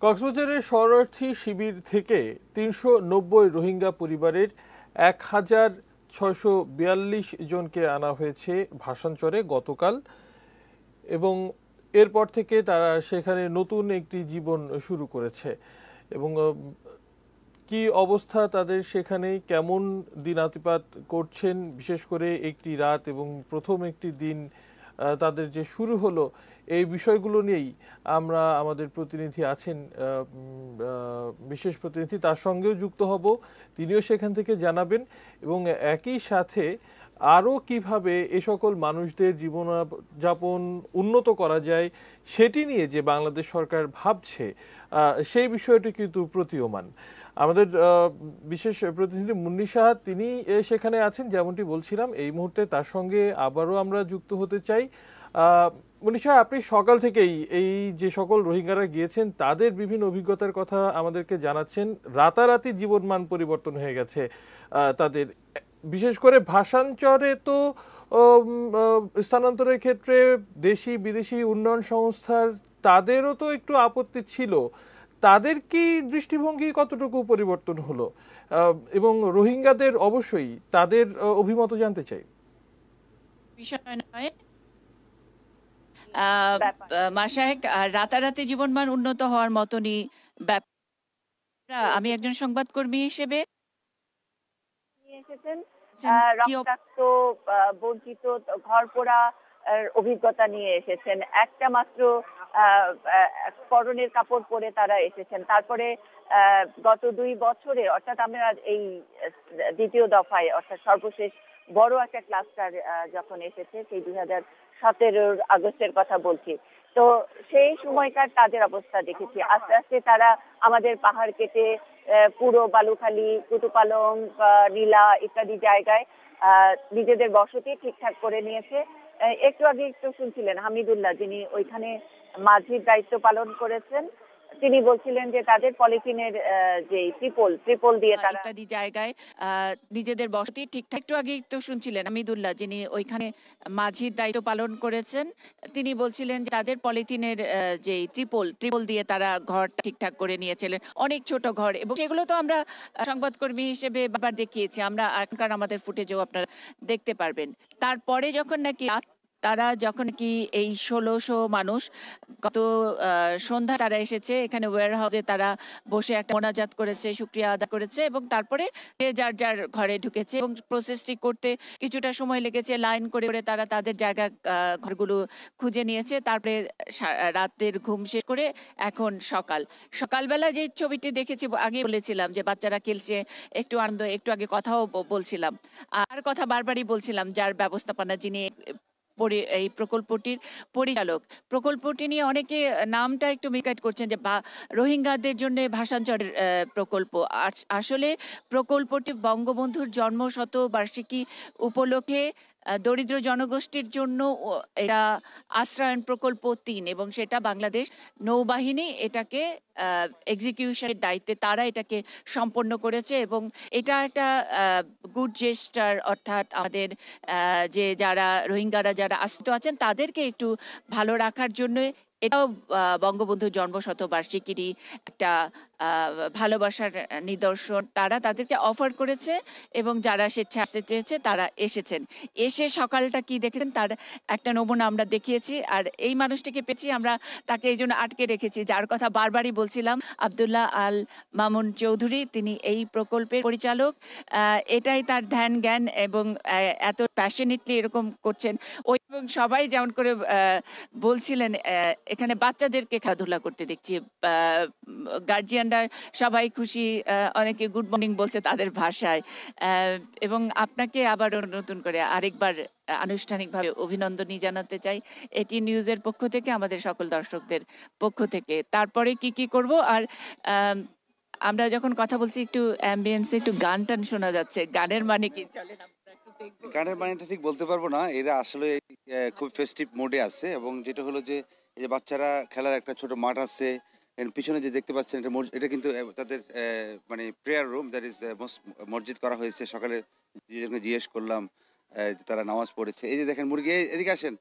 কক্সবাজারের শরণার্থী শিবির থেকে ৩৯০ রোহিঙ্গা পরিবারের ১,৬৪২ জনকে আনা হয়েছে ভাসানচরে গতকাল এবং এরপর থেকে তারা সেখানে নতুন একটি জীবন শুরু করেছে এবং কি অবস্থা তাদের সেখানে, কেমন দিনাতিপাত করছেন, বিশেষ করে একটি রাত এবং প্রথম একটি দিন তাদের যে শুরু হলো, এই বিষয়গুলো নিয়েই আমরা আমাদের প্রতিনিধি আছেন, বিশেষ প্রতিনিধি, তার সঙ্গেও যুক্ত হব, তিনিও সেখান থেকে জানাবেন এবং একই সাথে আরও কিভাবে এ সকল মানুষদের জীবনযাপন উন্নত করা যায় সেটি নিয়ে যে বাংলাদেশ সরকার ভাবছে সেই বিষয়টি কিন্তু প্রতীয়মান। আমাদের বিশেষ প্রতিনিধি মুন্নি সাহা তিনি সেখানে আছেন, যেমনটি বলছিলাম এই মুহূর্তে তার সঙ্গে আবারও আমরা যুক্ত হতে চাই। মুন্নি সাহা, আপনি সকাল থেকেই এই যে সকল রোহিঙ্গারা গিয়েছেন তাদের বিভিন্ন অভিজ্ঞতার কথা আমাদেরকে জানাচ্ছেন। রাতারাতি জীবনমান পরিবর্তন হয়ে গেছে তাদের, বিশেষ করে ভাসানচরে তো স্থানান্তরের ক্ষেত্রে দেশি বিদেশি উন্নয়ন সংস্থার তাদেরও তো একটু আপত্তি ছিল। তাদের কি দৃষ্টিভঙ্গি কতটুকু পরিবর্তন হলো এবং রোহিঙ্গাদের অবশ্যই তাদের অভিমত জানতে চাই। বিষয় নয় মাসায়েক, রাতারাতি জীবনমান উন্নত হওয়ার মতনই ব্যাপার। আমি একজন সংবাদকর্মী হিসেবে এসেছেন রক্তাক্ত বঞ্চিত ঘরপোড়া অভিজ্ঞতা নিয়ে এসেছেন। একটা মাত্র পরনের কাপড় পরে তারা এসেছেন। তারপরে গত 2 বছরে, অর্থাৎ আমরা এই দ্বিতীয় দফায়, অর্থাৎ সর্বশেষ বড় একটা ক্লাস্টার যখন এসেছে, সেই 2017 আগস্টের কথা বলছি, তো সেই সময়কার তাদের অবস্থা দেখেছি। আস্তে আস্তে তারা আমাদের পাহাড় কেটে পুরো বালুখালী, কুতুপালং, নীলা ইত্যাদি জায়গায় নিজেদের বসতি ঠিকঠাক করে নিয়েছে। একটু আগে শুনছিলেন হামিদুল্লাহ, যিনি ওইখানে মাঝির দায়িত্ব পালন করেছেন, তিনি বলছিলেন যে তাদের পলিথিনের যে ট্রিপল দিয়ে তারা ইত্যাদি জায়গায় নিজেদের বসতি ঠিকঠাক। একটু আগে তো শুনছিলেন হামিদুল্লাহ, যিনি ওইখানে মাঝির দায়িত্ব পালন করেছেন, তিনি বলছিলেন যে তাদের পলিথিনের যে ট্রিপল দিয়ে তারা ঘর ঠিকঠাক করে নিয়েছিলেন, অনেক ছোট ঘর, এবং সেগুলো তো আমরা সংবাদকর্মী হিসেবে বারবার দেখিয়েছি। আমরা এখনকার আমাদের ফুটেজও আপনারা দেখতে পারবেন। তারপরে যখন নাকি তারা যখন কি এই 1600 মানুষ গত সন্ধ্যা তারা এসেছে এখানে ওয়্যার হাউসে, তারা বসে একটা মোনাজাত করেছে, শুকরিয়া আদা করেছে এবং তারপরে যার যার ঘরে ঢুকেছে এবং প্রসেসটি করতে কিছুটা সময় লেগেছে। লাইন করে করে তারা তাদের জায়গা ঘরগুলো খুঁজে নিয়েছে। তারপরে রাতের ঘুম শেষ করে এখন সকালবেলা যে ছবিটি দেখেছি, আগে বলেছিলাম যে বাচ্চারা খেলছে, একটু আনন্দ, একটু আগে কথাও বলছিলাম, আর কথা বারবারই বলছিলাম, যার ব্যবস্থাপনা যিনি এই প্রকল্পটির পরিচালক, প্রকল্পটি নিয়ে অনেকে নামটা একটু মিসগাইড করছেন যে রোহিঙ্গাদের জন্য ভাসানচরের প্রকল্প। আসলে প্রকল্পটি বঙ্গবন্ধুর জন্মশতবার্ষিকী উপলক্ষে দরিদ্র জনগোষ্ঠীর জন্য এটা আশ্রয়ন প্রকল্প 3, এবং সেটা বাংলাদেশ নৌবাহিনী এটাকে এক্সিকিউশনের দায়িত্বে তারা এটাকে সম্পন্ন করেছে এবং এটা একটা গুড জেস্টার, অর্থাৎ আমাদের যে যারা রোহিঙ্গারা যারা আশ্রিত আছেন তাদেরকে একটু ভালো রাখার জন্য এটাও বঙ্গবন্ধুর জন্মশতবার্ষিকীরই একটা ভালোবাসার নিদর্শন। তারা তাদেরকে অফার করেছে এবং যারা স্বেচ্ছা আসতে চেয়েছে তারা এসেছেন। এসে সকালটা কি দেখেছেন তার একটা নমুনা আমরা দেখিয়েছি। আর এই মানুষটিকে পেয়েছি আমরা, তাকে এই জন্য আটকে রেখেছি, যার কথা বারবারই বলছিলাম, আব্দুল্লাহ আল মামুন চৌধুরী। তিনি এই প্রকল্পের পরিচালক। এটাই তার ধ্যান জ্ঞান এবং এত প্যাশনেটলি এরকম করছেন ওই, এবং সবাই যেমন করে বলছিলেন এখানে বাচ্চাদেরকে খেলাধুলা করতে দেখছি, গার্জিয়ানরা সবাই খুশি, অনেকে গুড মর্নিং বলছে তাদের ভাষায়। এবং আপনাকে আবার নতুন করে আরেকবার আনুষ্ঠানিকভাবে অভিনন্দনই জানাতে চাই এটি নিউজের পক্ষ থেকে, আমাদের সকল দর্শকদের পক্ষ থেকে। তারপরে কি করব, আর আমরা যখন কথা বলছি একটু অ্যাম্বিয়েন্সে একটু গান টান শোনা যাচ্ছে, গানের মানে কি? চলেন আমরা একটু দেখব। গানের মানেটা ঠিক বলতে পারবো না, এরা আসলে খুব ফেস্টিভ মোডে আছে। এবং যেটা হলো যে এই যে বাচ্চারা খেলার একটা ছোট মাঠ আছে, এর পিছনে যে দেখতে পাচ্ছেন এটা কিন্তু তাদের মানে প্রেয়ার রুম, দ্যাট ইজ মসজিদ করা হয়েছে। সকালে জিজ্ঞেস করলাম তারা নামাজ পড়েছে। এই যে দেখেন মুরগি, এদিকে আসেন,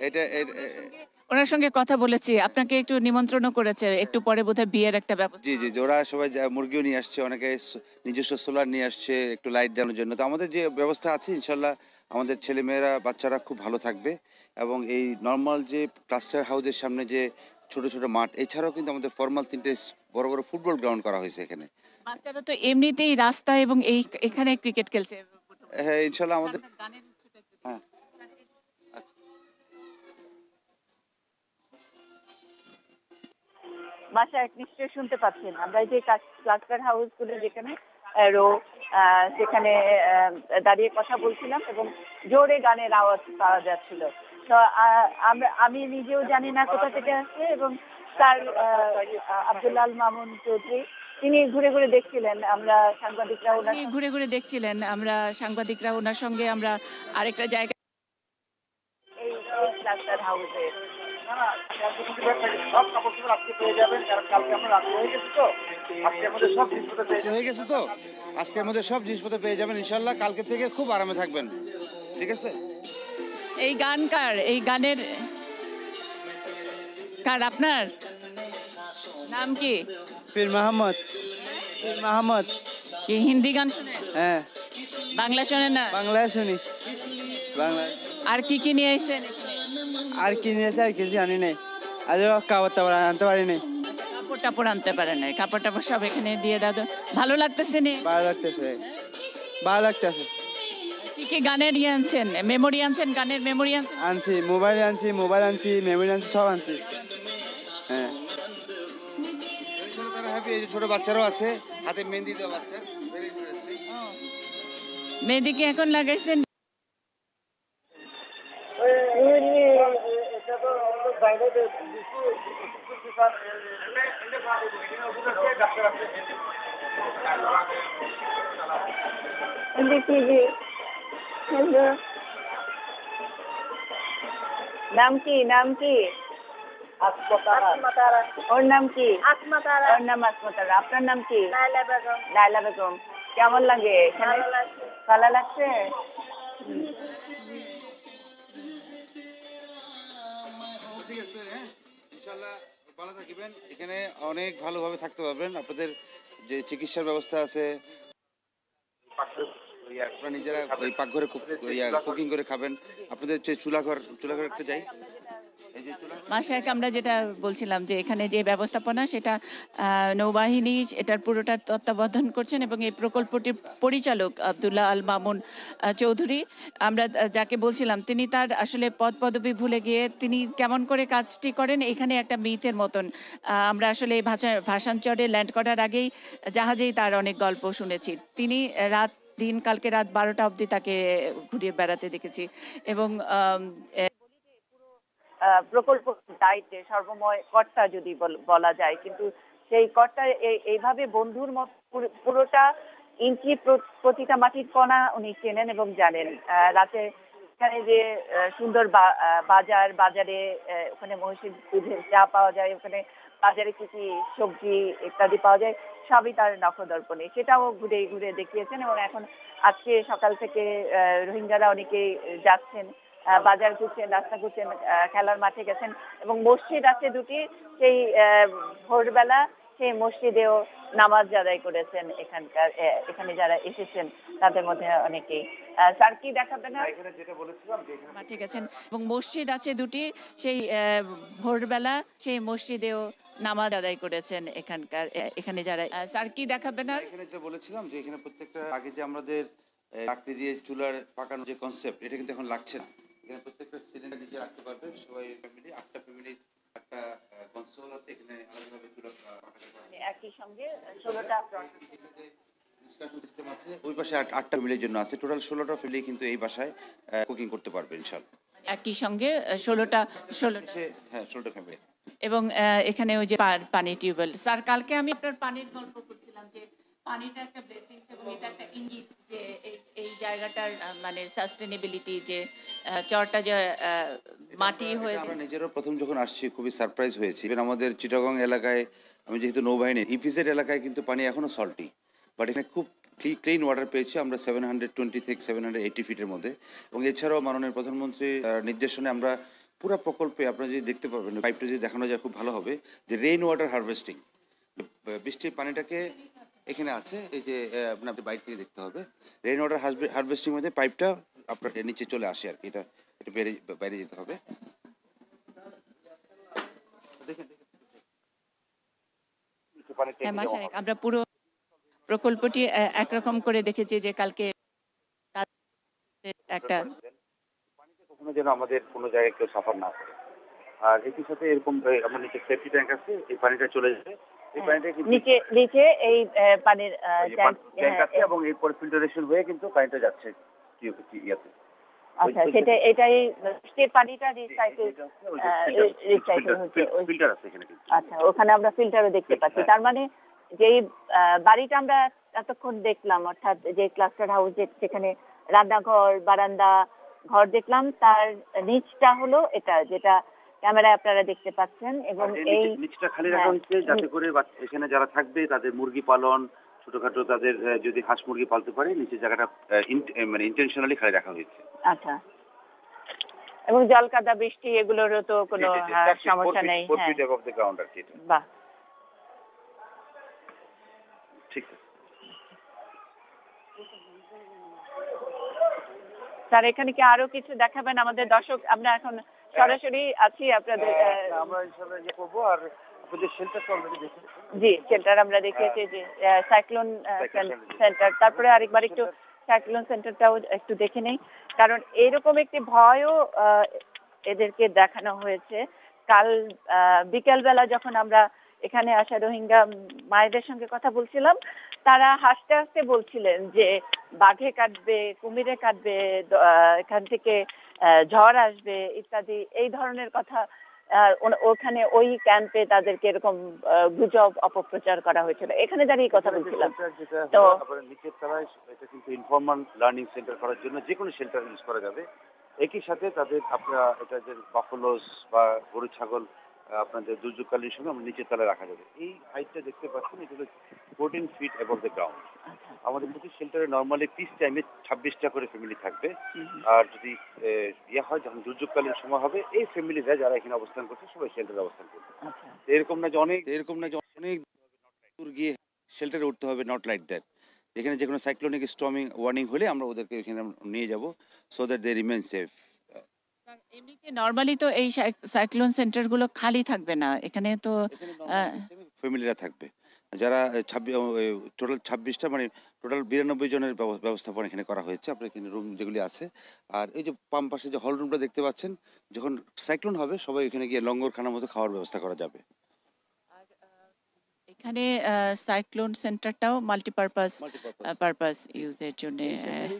এটা ওনার সঙ্গে কথা বলেছি, আপনাকে একটু নিমন্ত্রণও করেছে, একটু পরে বোধহয় বিয়ের একটা ব্যবস্থা। জি জি, ওরা সবাই মুরগিও নিয়ে আসছে, অনেকে নিজস্ব সোলার নিয়ে আসছে একটু লাইট দেওয়ার জন্য। তো আমাদের যে ব্যবস্থা আছে ইনশাল্লাহ আমাদের ছেলেমেয়েরা বাচ্চারা খুব ভালো থাকবে। এবং এই নর্মাল যে ক্লাস্টার হাউসের সামনে যে ছোট ছোট মাঠ, এছাড়াও কিন্তু আমাদের ফর্মাল 3টে বড় বড় ফুটবল গ্রাউন্ড করা হয়েছে এখানে। বাচ্চারা তো এমনিতেই রাস্তা এবং এখানে ক্রিকেট খেলছে। হ্যাঁ ইনশাল্লাহ আমাদের। আপনার গানের উৎসটা একটু দিন। হ্যাঁ আচ্ছা। বাসায় নিশ্চয়ই শুনতে পাচ্ছেন, আমরা এই যে ক্লাস্টার হাউস গুলো যেখানে রো সেখানে দাঁড়িয়ে কথা বলছিলাম এবং জোরে গানের আওয়াজ পাওয়া যাচ্ছিল। তো আমি নিজেও জানি না কোথা থেকে আসছে, এবং তার আব্দুল্লাহ আল মামুন চৌধুরী তিনি ঘুরে ঘুরে দেখছিলেন, আমরা সাংবাদিকরা ওনার তিনি ঘুরে ঘুরে দেখছিলেন, আমরা সাংবাদিকরা ওনার সঙ্গে আমরা আরেকটা জায়গা এই ক্লাস্টার হাউসে। সব কাপড় চোপড় আজকে পেয়ে যাবেন, কারণ কালকে আমরা রাত হয়ে গেছে তো আজকে আমাদের সব জিনিসপত্র পেয়ে হয়ে গেছে তো আজকের মধ্যে সব জিনিসপত্র পেয়ে যাবেন ইনশাল্লাহ। কালকে থেকে খুব আরামে থাকবেন, ঠিক আছে? এই গান কার? এই গানের কার? আপনার নাম কি? ফির মাহমদ। ফির মাহমদ। কি হিন্দি গান শোনেন? হ্যাঁ বাংলা শোনেন না? বাংলায় শুনি, বাংলা। আর কি কি নিয়ে এসেছেন? আর কি নিয়েছে আর কিছু জানি নাই, আজও খাবার টাবার আনতে পারি নাই। কাপড় টাপড় আনতে পারেন না? কাপড় টাপড় সব এখানে দিয়ে দাও তো। ভালো লাগতেছে নি? ভালো লাগতেছে, ভালো লাগতেছে। কি কি গানের ইয়ে আনছেন? মেমোরি আনছেন? গানের মেমোরি আনছেন? আনছি মোবাইল আনছি, মেমোরি আনছি, সব আনছি। হ্যাঁ তারা হ্যাপি। এই যে ছোট বাচ্চারাও আছে, হাতে মেহেন্দি দেওয়া বাচ্চা, ভেরি ইন্টারেস্টিং। মেহেদি কি এখন লাগাইছেন? এটা তো আমাদের বাইরে নাম কি? নাম কি? ওর নাম কি? ওর নাম আসমতারা। আপনার নাম কি? লায়লা বেগম। কেমন লাগে এখানে? ভালো লাগছে? ঠিক আছে, হ্যাঁ ইনশাল্লাহ ভালো থাকবেন। এখানে অনেক ভালোভাবে থাকতে পারবেন। আপনাদের যে চিকিৎসার ব্যবস্থা আছে, আপনারা নিজেরা ওই পাকঘরে কুকিং করে খাবেন। আপনাদের যে চুলাঘর একটা যাই, এই যে চুলা মাশায়েখ, আমরা যেটা বলছিলাম যে এখানে যে ব্যবস্থাপনা সেটা নৌবাহিনী এটার পুরোটা তত্ত্বাবধান করছেন, এবং এই প্রকল্পটির পরিচালক আব্দুল্লাহ আল মামুন চৌধুরী। আমরা যাকে বলছিলাম তিনি তার আসলে পদ পদবি ভুলে গিয়ে তিনি কেমন করে কাজটি করেন এখানে একটা মিথের মতন। আমরা আসলে এই ভাষাঞ্চরে ল্যান্ড করার আগেই জাহাজেই তার অনেক গল্প শুনেছি। তিনি কালকে রাত 12টা অবধি তাকে ঘুরিয়ে বেড়াতে দেখেছি। এবং প্রকল্প দায়িত্বে সর্বময় কর্তা যদি বলা যায়, কিন্তু সেই কর্তা এইভাবে বন্ধুর মত পুরোটা ইঞ্চি প্রতিটা মাটির কণা উনি চেনেন এবং জানেন। রাতে এখানে যে সুন্দর বাজারে ওখানে মহিষের দুধের চা পাওয়া যায়, ওখানে বাজারে কি কি সবজি ইত্যাদি পাওয়া যায়, সবই তার নখদর্পণে। সেটাও ঘুরে ঘুরে দেখিয়েছেন। এবং এখন আজকে সকাল থেকে রোহিঙ্গারা অনেকেই যাচ্ছেন, বাজার ঘুরছেন, রাস্তা ঘুরছেন, খেলার মাঠে গেছেন, এবং মসজিদ আছে দুটি, সেই ভোরবেলা সেই মসজিদেও নামাজ আদায় করেছেন এখানে যারা এসেছেন তাদের মধ্যে অনেকেই। স্যার কি দেখাবেন? এখানে যেটা বলেছিলাম যে মাঠে গেছেন এবং মসজিদ আছে দুটি, সেই ভোরবেলা সেই মসজিদেও নামাজ আদায় করেছেন এখানে যারা। স্যার কি দেখাবেন? আর এখানে যেটা বলেছিলাম যে এখানে প্রত্যেকটা আগে যে আমাদের লাকড়ি দিয়ে চুলার পাকানো যে কনসেপ্ট, এটা কিন্তু এখন লাগছে না। এখানে প্রত্যেকটা সিলিন্ডার নিচে রাখতে পারবে সবাই, ফ্যামিলি 8টা ফ্যামিলির একটা কনসোল আছে, এখানে আলাদাভাবে চুলা পাকাতে পারবে। একই সঙ্গে 16টা সিস্টেম আছে, ওই পাশে 8টা ফ্যামিলির জন্য আছে। টোটাল 16টা ফ্যামিলি কিন্তু এই বাসায় কুকিং করতে পারবে ইনশাআল্লাহ। একই সঙ্গে 16টা হ্যাঁ 16টা ফ্যামিলি। এবং এখানে ওই যে পানি টিউবওয়েল। স্যার কালকে আমি আপনার পানির গল্প করছিলাম যে পানিটা একটা ব্লেসিংস এবং এটা একটা ইঙ্গিত যে এই জায়গাটার মানে সাস্টেনেবিলিটি, যে চরটা যে মাটি হয়েছে। আমরা নিজেরও প্রথম যখন আসছি খুবই সারপ্রাইজ হয়েছি। ইভেন আমাদের চিটাগং এলাকায়, আমি যেহেতু নৌবাহিনী, ইপিজেড এলাকায় কিন্তু পানি এখনো সল্টি, বাট এখানে খুব ক্লিন ওয়াটার পেয়েছি আমরা 720 থেকে 780 ফিটের মধ্যে। এবং এছাড়াও মাননীয় প্রধানমন্ত্রী নির্দেশনে আমরা পুরো প্রকল্পে আপনারা যদি দেখতে পাবেন, পাইপটা যদি দেখানো যায় খুব ভালো হবে, যে রেইন ওয়াটার হারভেস্টিং, বৃষ্টির পানিটাকে এখানে আছে, এই যে আপনি বাইরে থেকে দেখতে হবে, রেইন ওয়াটার হারভেস্টিং মধ্যে পাইপটা আপনার নিচে চলে আসে আর কি, এটা এটা বাইরে যেতে হবে। দেখেন হ্যাঁ মাশায়েক, আমরা পুরো প্রকল্পটি একরকম করে দেখেছি যে কালকে তাদের একটা কখনো যেন আমাদের কোনো জায়গায় কেউ সাফার না করে। আর একই সাথে এরকম আমার নিচে সেফটি ট্যাঙ্ক আছে, এই পানিটা চলে যাবে, এই পানিটা কিন্তু নিচে নিচে এই পানির ট্যাঙ্ক আছে এবং এরপরে ফিল্টারেশন হয়ে কিন্তু পানিটা যাচ্ছে ইয়াতে। আচ্ছা, সেটা এটাই বৃষ্টির পানিটা রিসাইকেল হচ্ছে। ফিল্টার আছে এখানে কিন্তু। আচ্ছা, ওখানে আমরা ফিল্টারও দেখতে পাচ্ছি। তার মানে যেই বাড়িটা আমরা এতক্ষণ দেখলাম, অর্থাৎ যে ক্লাস্টার হাউস যেখানে রান্নাঘর, বারান্দা, ঘর দেখলাম, তার নিচটা হলো এটা, যেটা ক্যামেরায় আপনারা দেখতে পাচ্ছেন। এবং এই নিচটা খালি রাখা হচ্ছে যাতে করে এখানে যারা থাকবে তাদের মুরগি পালন, ছোটখাটো তাদের যদি হাঁস মুরগি পালতে পারে, নিচের জায়গাটা মানে ইন্টেনশনালি খালি রাখা হয়েছে। আচ্ছা, এবং জল কাদা বৃষ্টি এগুলোরও তো কোনো সমস্যা নেই। বাহ, ঠিক আছে স্যার। এখানে কি আরো কিছু দেখাবেন আমাদের দর্শক? আমরা এখন সরাসরি আছি আপনাদের। আমরা ইনশাআল্লাহ ইয়ে করবো। আর আপনাদের শেল্টারটা অলরেডি দেখেছি। জি, শেল্টার আমরা দেখিয়েছি, যে সাইক্লোন সেন্টার। তারপরে আরেকবার একটু সাইক্লোন সেন্টারটাও একটু দেখে নেই, কারণ এইরকম একটি ভয়ও এদেরকে দেখানো হয়েছে। কাল বিকেলবেলা যখন আমরা এখানে আসা রোহিঙ্গা মায়েদের সঙ্গে কথা বলছিলাম, তারা হাসতে হাসতে বলছিলেন যে বাঘে কাটবে, কুমিরে কাটবে, এখান থেকে ঝড় আসবে ইত্যাদি, এই ধরনের কথা ওখানে ওই ক্যাম্পে তাদেরকে এরকম গুজব অপপ্রচার করা হয়েছিল। এখানে দাঁড়িয়ে কথা বলছিলাম। তো নিচের তলায় এটা কিন্তু ইনফর্মাল লার্নিং সেন্টার করার জন্য যে কোনো শেল্টার ইউজ করা যাবে। একই সাথে তাদের আপনারা এটা যে বাফলোস বা গরু ছাগল আপনাদের দুর্যোগকালীন সময় আমরা নিচের তলায় রাখা যাবে। এই হাইটটা দেখতে পাচ্ছেন, এটা হলো 14 ফিট অ্যাবভ দ্য গ্রাউন্ড। আমাদের প্রতি শেল্টারে নর্মালি পিস টাইমে 26টা করে ফ্যামিলি থাকবে। আর যদি ইয়ে হয়, যখন দুর্যোগকালীন সময় হবে, এই ফ্যামিলিরা যারা এখানে অবস্থান করছে সবাই শেল্টারে অবস্থান করবে। এরকম না যে অনেক দূর গিয়ে শেল্টারে উঠতে হবে, নট লাইক দ্যাট। এখানে যে কোনো সাইক্লোনিক স্টর্মিং ওয়ার্নিং হলে আমরা ওদেরকে এখানে নিয়ে যাব, so that they remain safe. এমনিতে নরমালি তো এই সাইক্লোন সেন্টার গুলো খালি থাকবে না, এখানে তো ফ্যামিলিরা থাকবে, যারা টোটাল 26টা মানে টোটাল 92 জনের ব্যবস্থাপনা এখানে করা হয়েছে। আপনার এখানে রুম যেগুলি আছে, আর এই যে পাম্প পাশে যে হল রুমটা দেখতে পাচ্ছেন, যখন সাইক্লোন হবে সবাই এখানে গিয়ে লঙ্গরখানার মতো খাওয়ার ব্যবস্থা করা যাবে। এখানে সাইক্লোন সেন্টারটাও মাল্টিপারপাস ইউজের জন্য।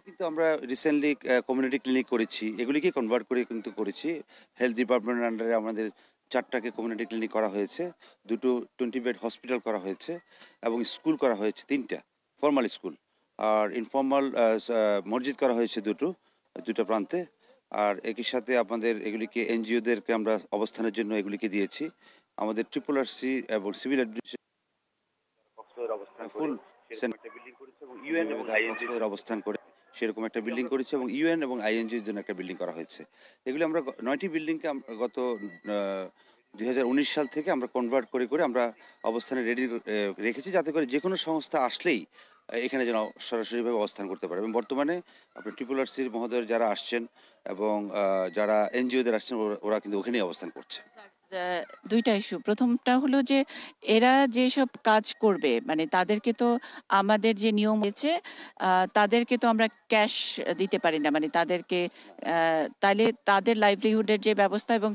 কিন্তু আমরা রিসেন্টলি কমিউনিটি ক্লিনিক করেছি, এগুলিকে কনভার্ট করে কিন্তু করেছি। হেলথ ডিপার্টমেন্টের আন্ডারে আমাদের 4টাকে কমিউনিটি ক্লিনিক করা হয়েছে, 2টো 20 বেড হসপিটাল করা হয়েছে, এবং স্কুল করা হয়েছে 3টা ফর্মাল স্কুল, আর ইনফর্মাল মসজিদ করা হয়েছে 2টা প্রান্তে। আর একই সাথে আমাদের এগুলিকে এনজিওদেরকে আমরা অবস্থানের জন্য এগুলিকে দিয়েছি। আমাদের RRRC এবং সিভিল অ্যাডমিনিস্ট্রেশন অবস্থান করে সেরকম একটা বিল্ডিং করেছে, এবং ইউএন এবং আইএনজির জন্য একটা বিল্ডিং করা হয়েছে। এগুলি আমরা 9টি বিল্ডিংকে গত 2019 সাল থেকে আমরা কনভার্ট করে করে আমরা অবস্থানে রেডি রেখেছি, যাতে করে যে কোনো সংস্থা আসলেই এখানে যেন সরাসরিভাবে অবস্থান করতে পারে। এবং বর্তমানে আপনার RRRC মহোদয়ের যারা আসছেন এবং যারা এনজিওদের আসছেন, ওরা কিন্তু ওখানেই অবস্থান করছে। দুইটা ইস্যু। প্রথমটা হলো যে এরা যেসব কাজ করবে, মানে তাদেরকে তো আমাদের যে নিয়ম হয়েছে, তাদেরকে তো আমরা ক্যাশ দিতে পারি না, মানে তাদেরকে তাহলে তাদের লাইভলিহুডের যে ব্যবস্থা এবং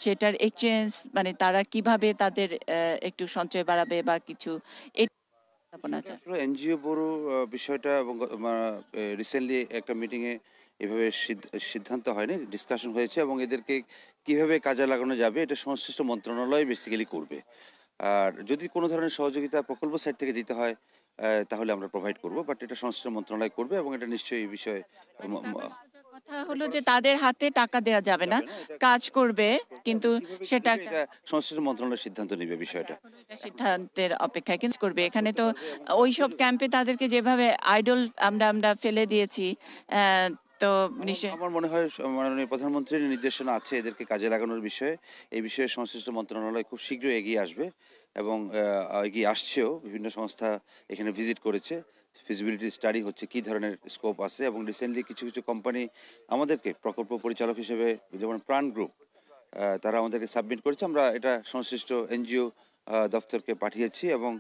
সেটার এক্সচেঞ্জ, মানে তারা কিভাবে তাদের একটু সঞ্চয় বাড়াবে বা কিছু, এনজিও বড় বিষয়টা। এবং রিসেন্টলি একটা মিটিংয়ে এভাবে সিদ্ধান্ত হয়নি, ডিসকাশন হয়েছে, এবং এদেরকে কিভাবে কাজে লাগানো যাবে এটা সংশ্লিষ্ট মন্ত্রণালয় বেসিক্যালি করবে। আর যদি কোনো ধরনের সহযোগিতা প্রকল্প সাইড থেকে দিতে হয় তাহলে আমরা প্রোভাইড করব, বাট এটা সংশ্লিষ্ট মন্ত্রণালয় করবে, এবং এটা নিশ্চয়ই এই বিষয়ে কথা হলো যে তাদের হাতে টাকা দেওয়া যাবে না, কাজ করবে, কিন্তু সেটা সংশ্লিষ্ট মন্ত্রণালয় সিদ্ধান্ত নেবে বিষয়টা, সিদ্ধান্তের অপেক্ষায় কিন্তু করবে। এখানে তো ওইসব ক্যাম্পে তাদেরকে যেভাবে আইডল আমরা ফেলে দিয়েছি, তো নিশ্চয় আমার মনে হয় মাননীয় প্রধানমন্ত্রীর নির্দেশনা আছে এদেরকে কাজে লাগানোর বিষয়ে। এই বিষয়ে সংশ্লিষ্ট মন্ত্রণালয় খুব শীঘ্রই এগিয়ে আসবে এবং এগিয়ে আসছেও। বিভিন্ন সংস্থা এখানে ভিজিট করেছে, ফিজিবিলিটি স্টাডি হচ্ছে কি ধরনের স্কোপ আছে, এবং রিসেন্টলি কিছু কিছু কোম্পানি আমাদেরকে প্রকল্প পরিচালক হিসেবে, যেমন প্রাণ গ্রুপ, তারা আমাদেরকে সাবমিট করেছে। আমরা এটা সংশ্লিষ্ট এনজিও দপ্তরকে পাঠিয়েছি এবং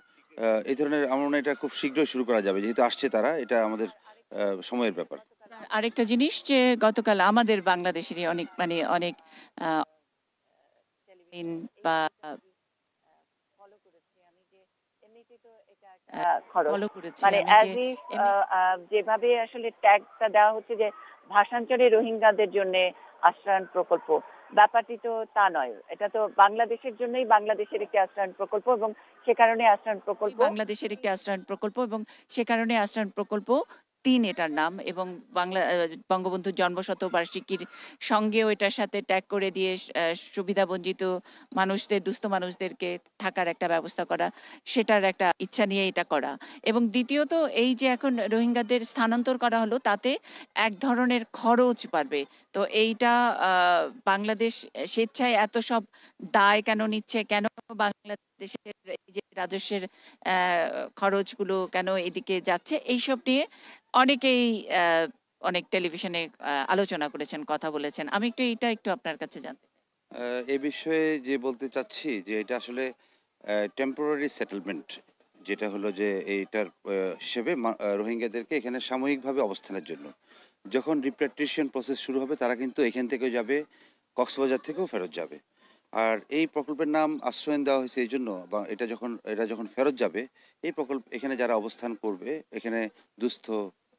এই ধরনের আমার মনে হয় এটা খুব শীঘ্রই শুরু করা যাবে, যেহেতু আসছে তারা। এটা আমাদের সময়ের ব্যাপার। আরেকটা জিনিস যে গতকাল আমাদের বাংলাদেশেরই অনেক মানে অনেক টেলিভিশন বা খরচ ফলো করেছি মানে আমি অ্যাজ যে ইফ এমনি যেভাবে আসলে ট্যাগটা দেওয়া হচ্ছে যে ভাষান্তরে রোহিঙ্গাদের জন্য আশ্রয়ণ প্রকল্প, ব্যাপারটি তো তা নয়। এটা তো বাংলাদেশের জন্যই বাংলাদেশের একটি আশ্রয়ণ প্রকল্প এবং সে কারণে আশ্রয়ণ প্রকল্প বাংলাদেশের একটি আশ্রয়ণ প্রকল্প এবং সে কারণে আশ্রয়ণ প্রকল্প ৩ এটার নাম, এবং বঙ্গবন্ধু জন্মশতবার্ষিকীর সঙ্গেও এটার সাথে ট্যাগ করে দিয়ে সুবিধাবঞ্চিত মানুষদের, দুস্থ মানুষদেরকে থাকার একটা ব্যবস্থা করা, সেটার একটা ইচ্ছা নিয়ে এটা করা। এবং দ্বিতীয়ত এই যে এখন রোহিঙ্গাদের স্থানান্তর করা হলো, তাতে এক ধরনের খরচ বাড়বে। তো এইটা বাংলাদেশ স্বেচ্ছায় এত সব দায় কেন নিচ্ছে, কেন বাংলাদেশের এই যে রাজস্বের খরচগুলো কেন এদিকে যাচ্ছে, এইসব নিয়ে অনেকেই অনেক টেলিভিশনে আলোচনা করেছেন, কথা বলেছেন। আমি একটু আপনার কাছে জানতে চাই। এ বিষয়ে যে বলতে চাচ্ছি যে এটা আসলে টেম্পোরারি সেটেলমেন্ট, যেটা হলো যে এইটার হিসেবে রোহিঙ্গাদেরকে এখানে সাময়িকভাবে অবস্থানের জন্য। যখন রিপ্যাট্রিয়েশন প্রসেস শুরু হবে তারা কিন্তু এখান থেকেও যাবে, কক্সবাজার থেকেও ফেরত যাবে। আর এই প্রকল্পের নাম আশ্রয়ণ দেওয়া হয়েছে এই জন্য, বা এটা যখন ফেরত যাবে, এই প্রকল্প এখানে যারা অবস্থান করবে, এখানে দুস্থ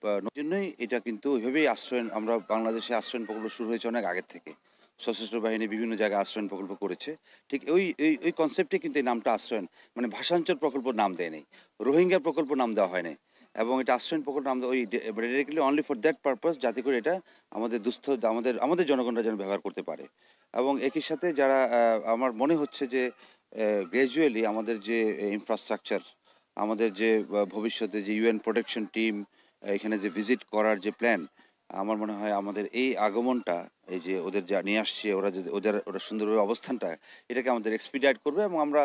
বা জন্যই এটা কিন্তু ওইভাবেই আশ্রয়ণ। আমরা বাংলাদেশে আশ্রয়ণ প্রকল্প শুরু হয়েছে অনেক আগের থেকে। সশস্ত্র বাহিনী বিভিন্ন জায়গায় আশ্রয়ণ প্রকল্প করেছে। ঠিক ওই কনসেপ্টে কিন্তু এই নামটা আশ্রয়ণ, মানে ভাষাঞ্চল প্রকল্প নাম দেয়নি, রোহিঙ্গা প্রকল্প নাম দেওয়া হয়নি। এবং এটা আশ্রয়ণ প্রকল্প নাম দেওয়া ওই directly only for that purpose, যাতে করে এটা আমাদের দুস্থ আমাদের জনগণরা যেন ব্যবহার করতে পারে। এবং একই সাথে যারা আমার মনে হচ্ছে যে গ্র্যাজুয়ালি আমাদের যে ইনফ্রাস্ট্রাকচার, আমাদের যে ভবিষ্যতে যে ইউএন প্রোটেকশন টিম এখানে যে ভিজিট করার যে প্ল্যান, আমার মনে হয় আমাদের এই আগমনটা, এই যে ওদের যা নিয়ে আসছে, ওরা সুন্দরভাবে অবস্থানটা, এটাকে আমাদের এক্সপিডাইট করবে। এবং আমরা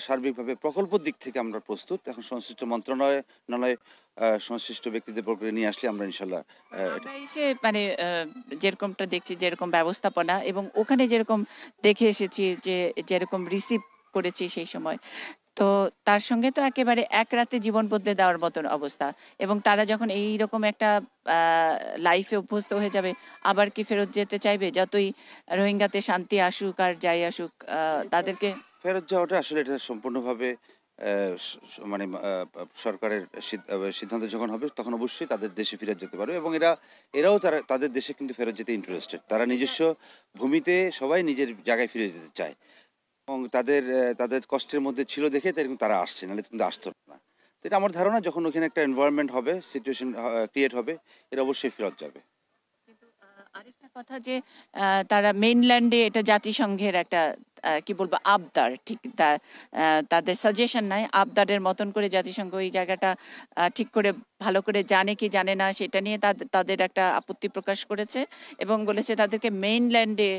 সার্বিকভাবে প্রকল্পের দিক থেকে আমরা প্রস্তুত। এখন সংশ্লিষ্ট মন্ত্রণালয় সংশ্লিষ্ট ব্যক্তিদের প্রক্রিয়া নিয়ে আসলে আমরা ইনশাল্লাহ আমরা এসে মানে যেরকমটা দেখছি, যেরকম ব্যবস্থাপনা, এবং ওখানে যেরকম দেখে এসেছি, যে যেরকম রিসিভ করেছি সেই সময়, তো তার সঙ্গে তো একেবারে এক রাতে জীবন বদলে দেওয়ার মতন অবস্থা। এবং তারা যখন এই রকম একটা লাইফে অভ্যস্ত হয়ে যাবে, আবার কি ফেরত যেতে চাইবে? যতই রোহিঙ্গাতে শান্তি আসুক আর যাই আসুক, তাদেরকে ফেরত যাওয়াটা আসলে এটা সম্পূর্ণভাবে মানে সরকারের সিদ্ধান্ত যখন হবে তখন অবশ্যই তাদের দেশে ফেরত যেতে পারবে। এবং এরাও তাদের দেশে কিন্তু ফেরত যেতে ইন্টারেস্টেড। তারা নিজস্ব ভূমিতে সবাই নিজের জায়গায় ফিরে যেতে চায় এবং তাদের কষ্টের মধ্যে ছিল দেখে তারা আসছে, নাহলে কিন্তু আসতো না। তো এটা আমার ধারণা, যখন ওখানে একটা এনভায়রনমেন্ট হবে, সিচুয়েশন ক্রিয়েট হবে, এরা অবশ্যই ফেরত যাবে। আরেকটা কথা যে তারা মেইনল্যান্ডে, এটা জাতিসংঘের একটা কি বলবো আবদার, ঠিক তাদের সাজেশন নাই, আবদারের মতন করে জাতিসংঘ এই জায়গাটা ঠিক করে ভালো করে জানে কি জানে না সেটা নিয়ে তাদের একটা আপত্তি প্রকাশ করেছে এবং বলেছে তাদেরকে মেইনল্যান্ডে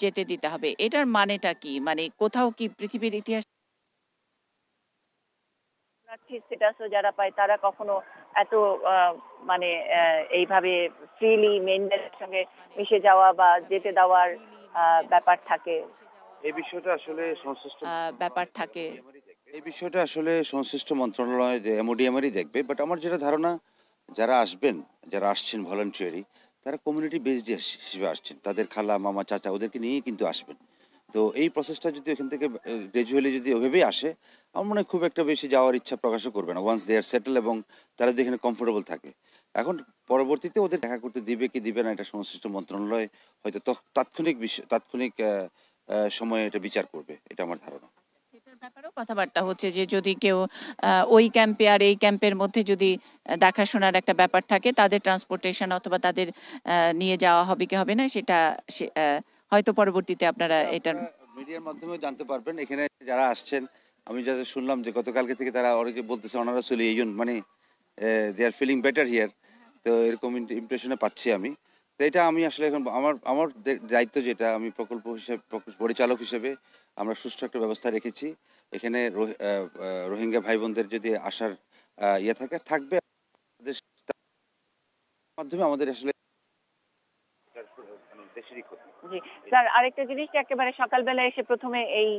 যেতে দিতে হবে। এটার মানেটা কি? মানে কোথাও কি পৃথিবীর ইতিহাস স্ট্যাটাসও যারা পায় তারা কখনো এত মানে এইভাবে ফ্রিলি মেনদের সঙ্গে মিশে যাওয়া বা যেতে দেওয়ার ব্যাপার থাকে? এই বিষয়টা আসলে সংশ্লিষ্ট ব্যাপার থাকে এই বিষয়টা আসলে সংশ্লিষ্ট মন্ত্রণালয় এমওডিএমআরই দেখবে। বাট আমার যেটা ধারণা, যারা আসছেন ভলান্টিয়ারি, তারা কমিউনিটি বেসড হিসেবে আসছেন। তাদের খালা, মামা, চাচা ওদেরকে নিয়েই কিন্তু আসবেন। তো এই প্রসেসটা যদি এখান থেকে গ্রাজুয়ালি যদি ওইভাবেই আসে, আমার মনে হয় খুব একটা বেশি যাওয়ার ইচ্ছা প্রকাশও করবে না, ওয়ান্স দে আর সেটেল এবং তারা যদি এখানে কমফোর্টেবল থাকে। এখন পরবর্তীতে ওদের দেখা করতে দিবে কি দিবে না, এটা সংশ্লিষ্ট মন্ত্রণালয় হয়তো তাৎক্ষণিক সময়ে এটা বিচার করবে, এটা আমার ধারণা। সেটার ব্যাপারেও কথাবার্তা হচ্ছে যে যদি কেউ ওই ক্যাম্পে আর এই ক্যাম্পের মধ্যে যদি দেখাশোনার একটা ব্যাপার থাকে, তাদের ট্রান্সপোর্টেশন অথবা তাদের নিয়ে যাওয়া হবে কি হবে না, সেটা হয়তো পরবর্তীতে আপনারা এটা মিডিয়ার মাধ্যমে জানতে পারবেন। এখানে যারা আসছেন, আমি যাদের শুনলাম যে গতকালকে থেকে তারা অনেকে বলতেছে অনারা চলে, এই জন্য মানে দে আর ফিলিং বেটার হিয়ার। তো এরকম ইমপ্রেশনে পাচ্ছি আমি। তো এটা আমি আসলে এখন আমার আমার দায়িত্ব, যেটা আমি প্রকল্প পরিচালক হিসেবে আমরা সুষ্ঠু একটা ব্যবস্থা রেখেছি। এখানে রোহিঙ্গা ভাই বোনদের যদি আসার ইয়ে থাকবে আমাদের মাধ্যমে আমাদের আসলে মানে দেশেরই ক্ষতি। জি স্যার, আরেকটা জিনিস যে একেবারে সকালবেলা এসে প্রথমে এই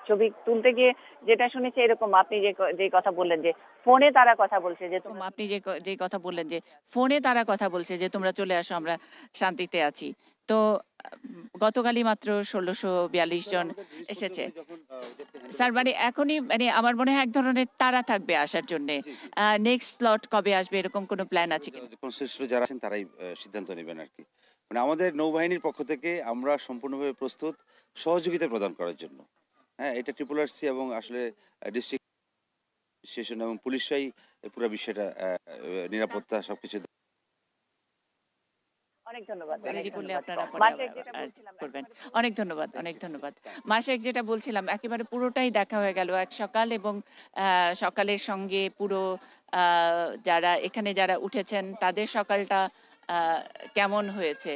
ছবি তুলতে গিয়ে যেটা শুনেছি এরকম, আপনি যে কথা বললেন যে ফোনে তারা কথা বলছে যে তোমরা, আপনি যে কথা বললেন যে ফোনে তারা কথা বলছে যে তোমরা চলে আসো, আমরা শান্তিতে আছি। তো গতকালই মাত্র ১৬৪২ জন এসেছে স্যার। মানে এখনই মানে আমার মনে হয় এক ধরনের তাড়া থাকবে আসার জন্য। নেক্সট স্লট কবে আসবে এরকম কোনো প্ল্যান আছে কিনা? সংশ্লিষ্ট যারা আছেন তারাই সিদ্ধান্ত নেবেন আর কি। মানে আমাদের নৌবাহিনীর পক্ষ থেকে আমরা সম্পূর্ণভাবে প্রস্তুত সহযোগিতা প্রদান করার জন্য। হ্যাঁ, এটা RRRC এবং আসলে ডিস্ট্রিক্ট স্টেশন এবং পুলিশরাই পুরো বিষয়টা নিরাপত্তা সবকিছু। অনেক ধন্যবাদ। রেডি করলে আপনারা পরে মাসে যেটা আর বলছিলাম করবেন। অনেক ধন্যবাদ, অনেক ধন্যবাদ। মাসেক যেটা বলছিলাম একেবারে পুরোটাই দেখা হয়ে গেল এক সকাল, এবং সকালের সঙ্গে পুরো যারা এখানে যারা উঠেছেন তাদের সকালটা কেমন হয়েছে।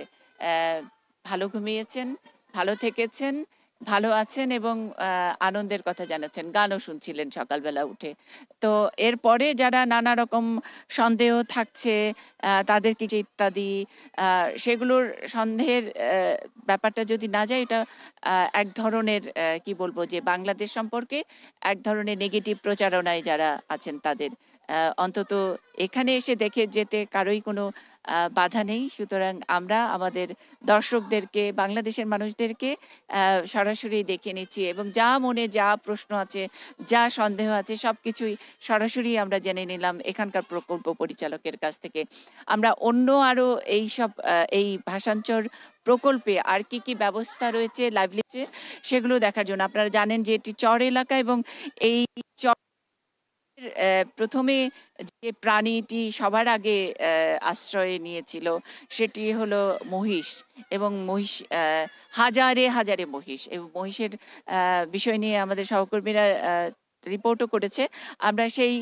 ভালো ঘুমিয়েছেন, ভালো থেকেছেন, ভালো আছেন এবং আনন্দের কথা জানাচ্ছেন, গানও শুনছিলেন সকালবেলা উঠে। তো এরপরে যারা নানা রকম সন্দেহ থাকছে তাদের কিছু ইত্যাদি, সেগুলোর সন্দেহের ব্যাপারটা যদি না যায়, এটা এক ধরনের কি বলবো যে বাংলাদেশ সম্পর্কে এক ধরনের নেগেটিভ প্রচারণায় যারা আছেন তাদের অন্তত এখানে এসে দেখে যেতে কারোই কোনো বাধা নেই। সুতরাং আমরা আমাদের দর্শকদেরকে, বাংলাদেশের মানুষদেরকে সরাসরি দেখে নিচ্ছি এবং যা মনে যা প্রশ্ন আছে, যা সন্দেহ আছে, সবকিছুই সরাসরি আমরা জেনে নিলাম এখানকার প্রকল্প পরিচালকের কাছ থেকে। আমরা অন্য আরো এইসব এই ভাষাঞ্চর প্রকল্পে আর কি কি ব্যবস্থা রয়েছে লাইভলিতে সেগুলো দেখার জন্য, আপনারা জানেন যে এটি চর এলাকা এবং এই চর প্রথমে যে প্রাণীটি সবার আগে আশ্রয় নিয়েছিল সেটি হলো মহিষ, এবং মহিষ হাজারে হাজারে মহিষ, এবং মহিষের বিষয় নিয়ে আমাদের সহকর্মীরা রিপোর্টও করেছে। আমরা সেই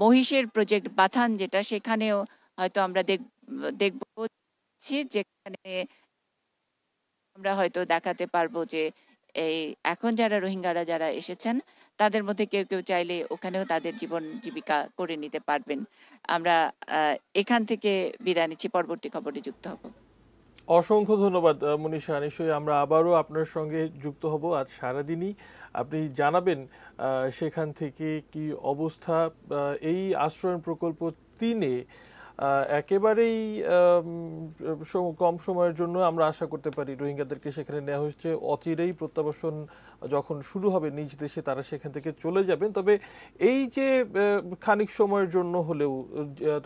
মহিষের প্রজেক্ট বাথান যেটা, সেখানেও হয়তো আমরা দেখবো যেখানে আমরা হয়তো দেখাতে পারবো যে এই এখন যারা রোহিঙ্গারা যারা এসেছেন তাদের মধ্যে কেউ কেউ চাইলে ওখানেও তাদের জীবন জীবিকা করে নিতে পারবেন। আমরা এখান থেকে বিদায় নিচ্ছি, পরবর্তী খবরে যুক্ত হব। অসংখ্য ধন্যবাদ মনীষা। নিশ্চয়ই আমরা আবারও আপনার সঙ্গে যুক্ত হব। আজ সারাদিনই আপনি জানাবেন সেখান থেকে কি অবস্থা। এই আশ্রয়ণ প্রকল্প 3-এ একেবারেই কম সময়ের জন্য আমরা আশা করতে পারি রোহিঙ্গাদেরকে সেখানে নেওয়া হচ্ছে। অচিরেই প্রত্যাবাসন যখন শুরু হবে নিজ দেশে তারা সেখান থেকে চলে যাবেন। তবে এই যে খানিক সময়ের জন্য হলেও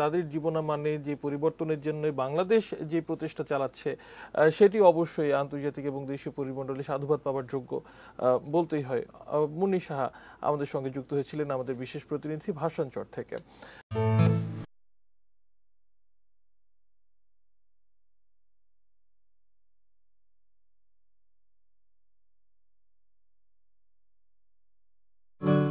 তাদের জীবনমানে যে পরিবর্তনের জন্য বাংলাদেশ যে প্রচেষ্টা চালাচ্ছে সেটি অবশ্যই আন্তর্জাতিক এবং দেশীয় পরিমণ্ডলে সাধুবাদ পাওয়ার যোগ্য বলতেই হয়। মুন্নী সাহা আমাদের সঙ্গে যুক্ত হয়েছিলেন, আমাদের বিশেষ প্রতিনিধি ভাষাঞ্চর থেকে।